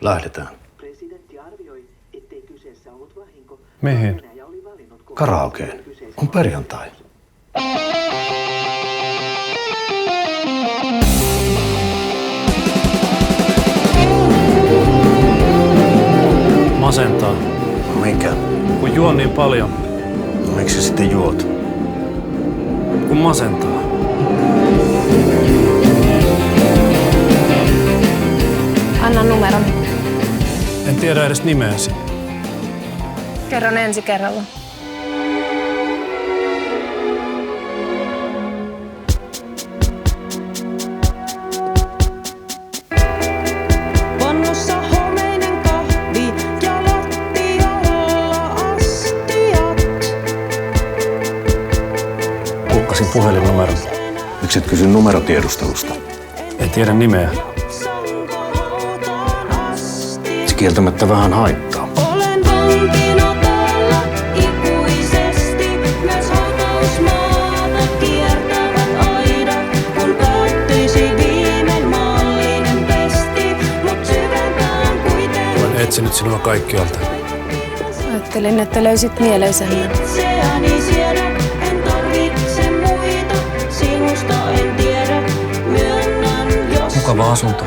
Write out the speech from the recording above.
Lähdetään. Mihin? Karaokeen. On perjantai. Masentaa. Mikä? Kun juon niin paljon. Miksi sitten juot? Kun masentaa. Anna numeron. En tiedä edes nimeäsi. Kerron ensi kerralla. Vannossa homeinen kahvi ja lattialla astiat. Kukkasin puhelinnumeron. Miksi et kysy numerotiedustelusta? En tiedä nimeä. Se kieltämättä vähän haittaa. Olen vankina täällä ikuisesti, myös hautausmaata kiertävät aidat, kun päättyisi viimein maallinen pesti, mut syvempään kuitenkin Olen etsinyt sinua kaikkialta. Ajattelin, että löysit mieleisemmän. itseäni siedä, en tarvitse muita, sinusta en tiedä, myönnän jos Mukava asunto.